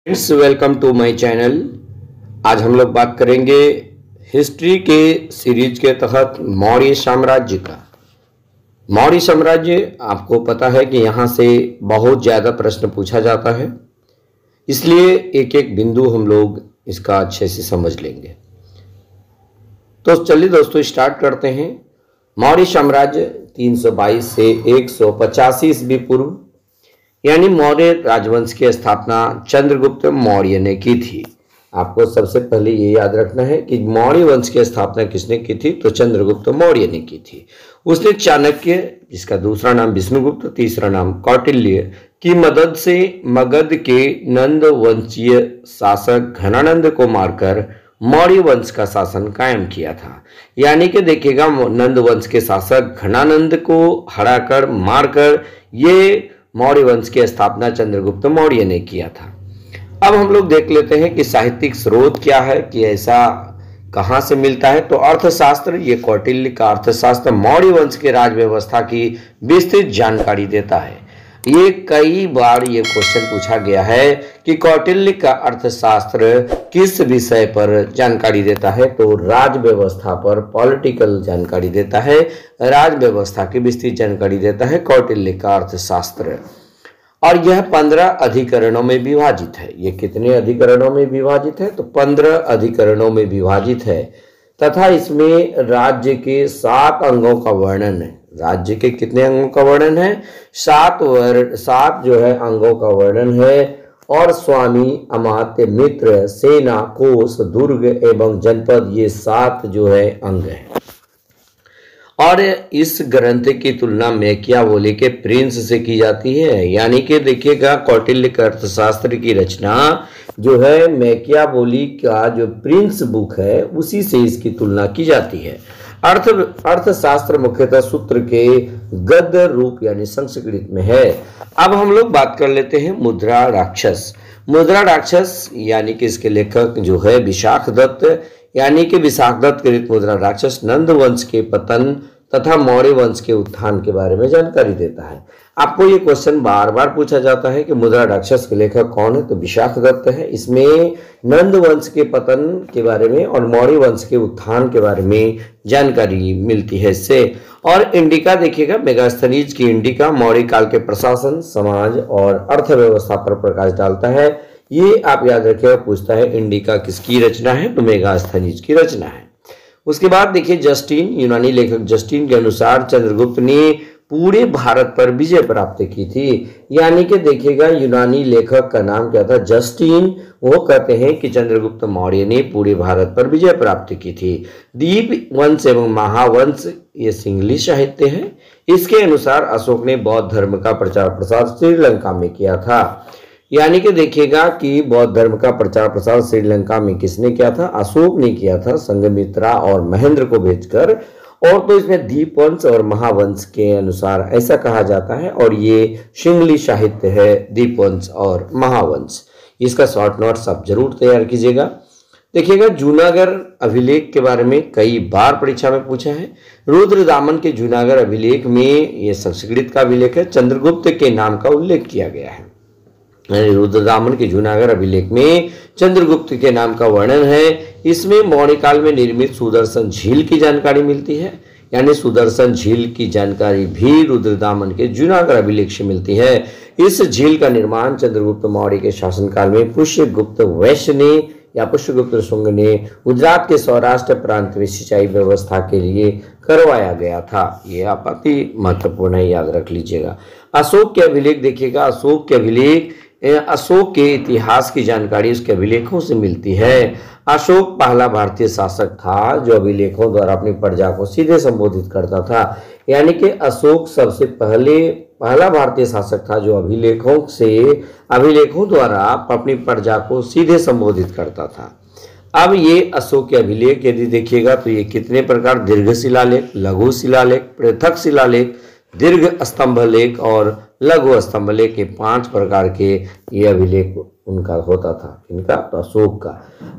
Friends, welcome to my channel. आज हम लोग बात करेंगे हिस्ट्री के सीरीज के तहत मौर्य साम्राज्य का। मौर्य साम्राज्य आपको पता है कि यहाँ से बहुत ज़्यादा प्रश्न पूछा जाता है, इसलिए एक एक बिंदु हम लोग इसका अच्छे से समझ लेंगे। तो चलिए दोस्तों स्टार्ट करते हैं। मौर्य साम्राज्य 322 से 185 ईस्वी पूर्व यानी मौर्य राजवंश की स्थापना चंद्रगुप्त मौर्य ने की थी। आपको सबसे पहले ये याद रखना है कि मौर्य वंश की स्थापना किसने की थी, तो चंद्रगुप्त मौर्य ने की थी। उसने चाणक्य, जिसका दूसरा नाम विष्णुगुप्त, तीसरा नाम कौटिल्य, की मदद से मगध के नंद वंशीय शासक घनानंद को मारकर मौर्य वंश का शासन कायम किया था। यानी कि देखिएगा, नंद वंश के शासक घनानंद को हराकर मारकर ये मौर्य वंश की स्थापना चंद्रगुप्त मौर्य ने किया था। अब हम लोग देख लेते हैं कि साहित्यिक स्रोत क्या है, कि ऐसा कहां से मिलता है। तो अर्थशास्त्र, ये कौटिल्य का अर्थशास्त्र मौर्य वंश के राज व्यवस्था की विस्तृत जानकारी देता है। ये कई बार ये क्वेश्चन पूछा गया है कि कौटिल्य का अर्थशास्त्र किस विषय पर जानकारी देता है, तो राज व्यवस्था पर, पॉलिटिकल जानकारी देता है, राज व्यवस्था की विस्तृत जानकारी देता है कौटिल्य का अर्थशास्त्र। और यह 15 अधिकरणों में विभाजित है। ये कितने अधिकरणों में विभाजित है, तो 15 अधिकरणों में विभाजित है तथा इसमें राज्य के 7 अंगों का वर्णन है। राज्य के कितने अंगों का वर्णन है, 7 जो है अंगों का वर्णन है। और स्वामी, अमात्य, मित्र, सेना, कोष, दुर्ग एवं जनपद, ये 7 जो है अंग है। और इस ग्रंथ की तुलना मैकियावेली के प्रिंस से की जाती है। यानी कि देखिएगा, कौटिल्य के अर्थशास्त्र की रचना जो है मैकियावेली का जो प्रिंस बुक है उसी से इसकी तुलना की जाती है। अर्थशास्त्र मुख्यतः सूत्र के गद्य रूप यानी संस्कृत में है। अब हम लोग बात कर लेते हैं मुद्रा राक्षस। मुद्रा राक्षस यानी कि इसके लेखक जो है विशाखदत्त, यानी कि विशाखदत्त कृत मुद्रा राक्षस नंद वंश के पतन तथा मौर्य वंश के उत्थान के बारे में जानकारी देता है। आपको ये क्वेश्चन बार बार पूछा जाता है कि मुद्रा राक्षस के लेखक कौन है, तो विशाखदत्त है। इसमें नंद वंश के पतन के बारे में और मौर्य वंश के उत्थान के बारे में जानकारी मिलती है इससे। और इंडिका देखिएगा, मेगास्थनीज की इंडिका मौर्य काल के प्रशासन, समाज और अर्थव्यवस्था पर प्रकाश डालता है। ये आप याद रखिएगा, पूछता है इंडिका किसकी रचना है, तो मेगास्थनीज की रचना है। उसके बाद देखिए जस्टिन, यूनानी लेखक जस्टिन के अनुसार चंद्रगुप्त ने पूरे भारत पर विजय प्राप्त की थी। यानी कि देखिएगा, यूनानी लेखक का नाम क्या था, जस्टिन। वो कहते हैं कि चंद्रगुप्त मौर्य ने पूरे भारत पर विजय प्राप्त की थी। दीप वंश एवं महावंश, ये सिंगली साहित्य है। इसके अनुसार अशोक ने बौद्ध धर्म का प्रचार प्रसार श्रीलंका में किया था। यानी कि देखिएगा कि बौद्ध धर्म का प्रचार प्रसार श्रीलंका में किसने किया था, अशोक ने किया था, संघमित्रा और महेंद्र को भेजकर। और तो इसमें दीपवंश और महावंश के अनुसार ऐसा कहा जाता है, और ये सिंगली साहित्य है दीपवंश और महावंश। इसका शॉर्ट नोट्स आप जरूर तैयार कीजिएगा। देखिएगा, जूनागढ़ अभिलेख के बारे में कई बार परीक्षा में पूछा है। रुद्रदामन के जूनागढ़ अभिलेख में, ये संस्कृत का अभिलेख है, चंद्रगुप्त के नाम का उल्लेख किया गया है। रुद्रदामन के जूनागढ़ अभिलेख में चंद्रगुप्त के नाम का वर्णन है। इसमें मौर्य काल में निर्मित सुदर्शन झील की जानकारी मिलती है। यानी सुदर्शन झील की जानकारी भी रुद्रदामन के जूनागढ़ अभिलेख से मिलती है। इस झील का निर्माण चंद्रगुप्त मौर्य के शासनकाल में पुष्यगुप्त वैश्य ने या पुष्यगुप्त शुंग ने गुजरात के सौराष्ट्र प्रांत में सिंचाई व्यवस्था के लिए करवाया गया था। ये आप अति महत्वपूर्ण है, याद रख लीजिएगा। अशोक के अभिलेख देखिएगा, अशोक के अभिलेख, अशोक के इतिहास की जानकारी उसके अभिलेखों से मिलती है। अशोक पहला भारतीय शासक था जो अभिलेखों द्वारा अपनी प्रजा को सीधे संबोधित करता था। यानी कि अशोक सबसे पहला भारतीय शासक था जो अभिलेखों द्वारा अपनी प्रजा को सीधे संबोधित करता था। अब ये अशोक के अभिलेख यदि देखिएगा तो ये कितने प्रकार, दीर्घ शिलालेख, लघु शिलालेख, पृथक शिलालेख, दीर्घ स्तंभ लेख और लघु स्तंभ लेख के 5 प्रकार के ये अभिलेख उनका होता था। इनका तो अशोक का।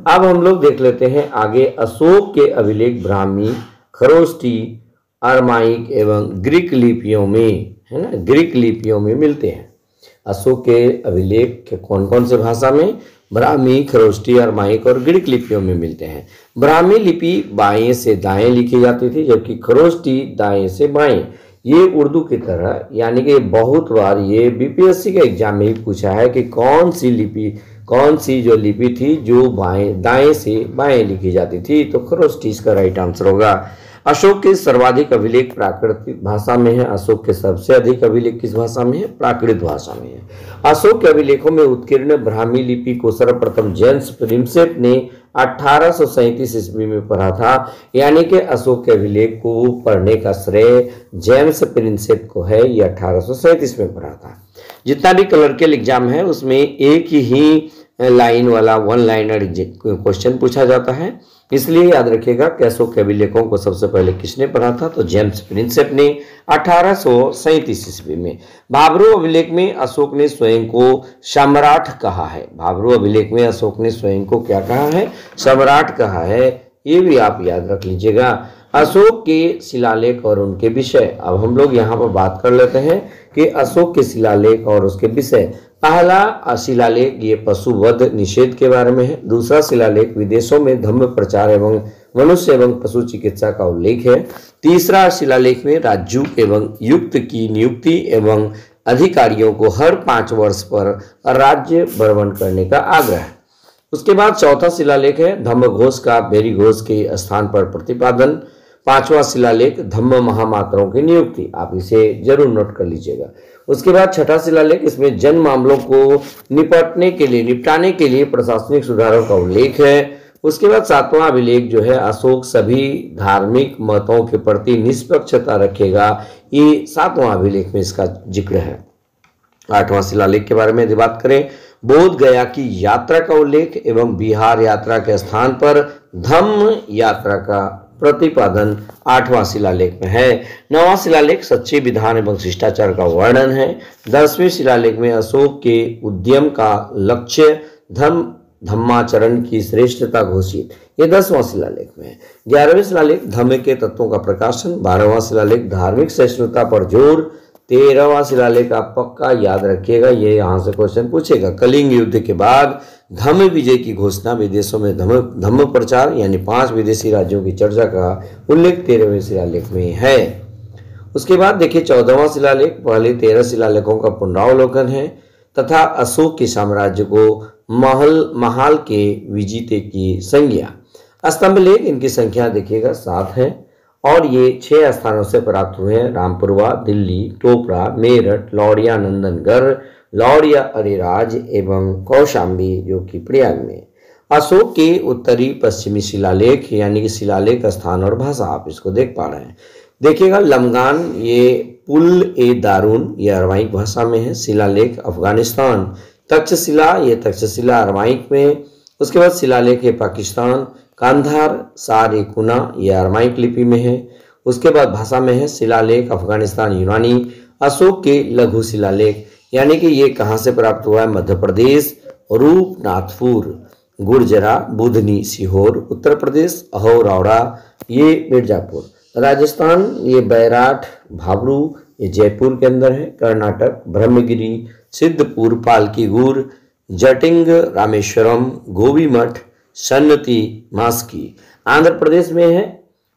अब हम लोग देख लेते हैं आगे। अशोक के अभिलेख ब्राह्मी, खरोष्टी, अरमाइक एवं ग्रीक लिपियों में, है ना, ग्रीक लिपियों में मिलते हैं। अशोक के अभिलेख कौन कौन से भाषा में, ब्राह्मी, खरोष्टी, अरमाइक और ग्रीक लिपियों में मिलते हैं। ब्राह्मी लिपि बाएं से दाएं लिखी जाती थी, जबकि खरोष्टी दाएं से बाएं। ये उर्दू की तरह, यानी कि बहुत बार ये बीपीएससी के एग्जाम में ही पूछा है कि कौन सी जो लिपि थी जो दाएं से बाएं लिखी जाती थी, तो खरोष्टी इसका राइट आंसर होगा। अशोक के सर्वाधिक अभिलेख प्राकृत भाषा में है। अशोक के सबसे अधिक अभिलेख किस भाषा में है? प्राकृत भाषा में है। अशोक के अभिलेखों में उत्कीर्ण ब्राह्मी लिपि को सर्वप्रथम जेम्स प्रिंसेप ने 1837 ईस्वी में पढ़ा था, यानी कि अशोक के अभिलेख को पढ़ने का श्रेय जेम्स प्रिंसेप को है। ये 1837 में पढ़ा था। जितना भी क्लर्कल एग्जाम है उसमें एक ही लाइन वाला वन लाइनर क्वेश्चन पूछा जाता है, इसलिए याद रखिएगा कि अशोक के अभिलेखों को सबसे पहले किसने पढ़ा था? तो जेम्स प्रिंसेप ने 1837 ईस्वी में। भाब्रू अभिलेख में अशोक ने स्वयं को सम्राट कहा है। भाब्रू अभिलेख में अशोक ने स्वयं को क्या कहा है? सम्राट कहा है। ये भी आप याद रख लीजिएगा। अशोक के शिलालेख और उनके विषय। अब हम लोग यहाँ पर बात कर लेते हैं कि अशोक के शिलालेख और उसके विषय। पहला शिलालेख ये पशुवध निषेध के बारे में है। दूसरा शिलालेख विदेशों में धम्म प्रचार एवं मनुष्य एवं पशु चिकित्सा का उल्लेख है। तीसरा शिलालेख में राज्यों एवं युक्त की नियुक्ति एवं अधिकारियों को हर 5 वर्ष पर राज्य भ्रमण करने का आग्रह। उसके बाद चौथा शिलालेख है धम्म घोष का बेरी घोष के स्थान पर प्रतिपादन। पांचवा शिलालेख धम्म महामात्राओं की नियुक्ति। आप इसे जरूर नोट कर लीजिएगा। उसके बाद छठा शिलालेख, इसमें जन मामलों को निपटाने के लिए प्रशासनिक सुधारों का उल्लेख है। उसके बाद सातवां अभिलेख जो है अशोक सभी धार्मिक मतों के प्रति निष्पक्षता रखेगा। ये सातवां अभिलेख में इसका जिक्र है। आठवां शिलालेख के बारे में यदि बात करें, बोध गया की यात्रा का उल्लेख एवं बिहार यात्रा के स्थान पर धम्म यात्रा का प्रतिपादन आठवां शिलालेख में है। नौवां शिलालेख सच्चे विधान एवं शिष्टाचार का वर्णन है। 10वें शिलालेख में अशोक के उद्यम का लक्ष्य धम्माचरण की श्रेष्ठता घोषित। ये 10वां शिलालेख में है। 11वें शिलालेख धम्म के तत्वों का प्रकाशन। 12वां शिलालेख धार्मिक सहिष्णुता पर जोर। 13वां शिलालेख आप पक्का याद रखिएगा, ये यहाँ से क्वेश्चन पूछेगा। कलिंग युद्ध के बाद धम्म विजय की घोषणा। विदेशों में धम्म प्रचार, यानी 5 विदेशी राज्यों की चर्चा का उल्लेख 13वें शिलालेख में है। उसके बाद देखिए 14वां शिलालेख पहले 13 शिलालेखों का पुनरावलोकन है तथा अशोक के साम्राज्य को महाल के विजेते की संज्ञा। स्तंभ लेख, इनकी संख्या देखिएगा 7 है और ये 6 स्थानों से प्राप्त हुए हैं। रामपुरवा, दिल्ली, टोपरा, मेरठ, लौड़िया नंदनगढ़, लौड़िया अरेराज एवं कौशाम्बी जो कि प्रयाग में। अशोक के उत्तरी पश्चिमी शिलालेख, यानी कि शिलालेख स्थान और भाषा, आप इसको देख पा रहे हैं। देखिएगा लमगान, ये पुल ए दारून, ये अरमाइक भाषा में है। शिलालेख अफगानिस्तान। तक्षशिला, ये तक्षशिला अरमाइक में। उसके बाद शिलालेख है पाकिस्तान। कांधार सार-ए-कुना, ये अरमाइक लिपि में है। उसके बाद भाषा में है शिलालेख अफगानिस्तान यूनानी। अशोक के लघु शिलालेख, यानी कि ये कहाँ से प्राप्त हुआ है? मध्य प्रदेश, रूपनाथपुर, गुर्जरा, बुधनी सीहोर, उत्तर प्रदेश, अहोरावड़ा, ये मिर्जापुर, राजस्थान, ये बैराठ भाबरू, ये जयपुर के अंदर है। कर्नाटक ब्रह्मगिरी, सिद्धपुर, पालकीगुर, जटिंग, रामेश्वरम, गोबी मठ, सन्नति, मास्की। आंध्र प्रदेश में है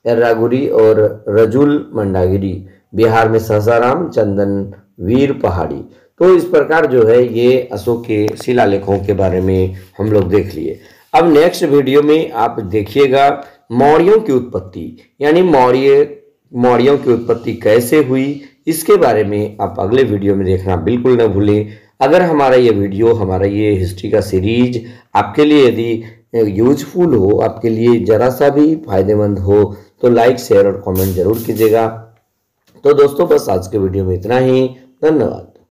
एर्रागुरी और रजुल मंडागिरी। बिहार में सासाराम, चंदन वीर पहाड़ी। तो इस प्रकार जो है ये अशोक के शिलालेखों के बारे में हम लोग देख लिए। अब नेक्स्ट वीडियो में आप देखिएगा मौर्यों की उत्पत्ति, यानी मौर्यों की उत्पत्ति कैसे हुई, इसके बारे में आप अगले वीडियो में देखना बिल्कुल न भूलें। अगर हमारा ये वीडियो, हमारा ये हिस्ट्री का सीरीज आपके लिए यदि यूजफुल हो, आपके लिए जरा सा भी फायदेमंद हो, तो लाइक, शेयर और कमेंट जरूर कीजिएगा। तो दोस्तों बस आज के वीडियो में इतना ही। धन्यवाद।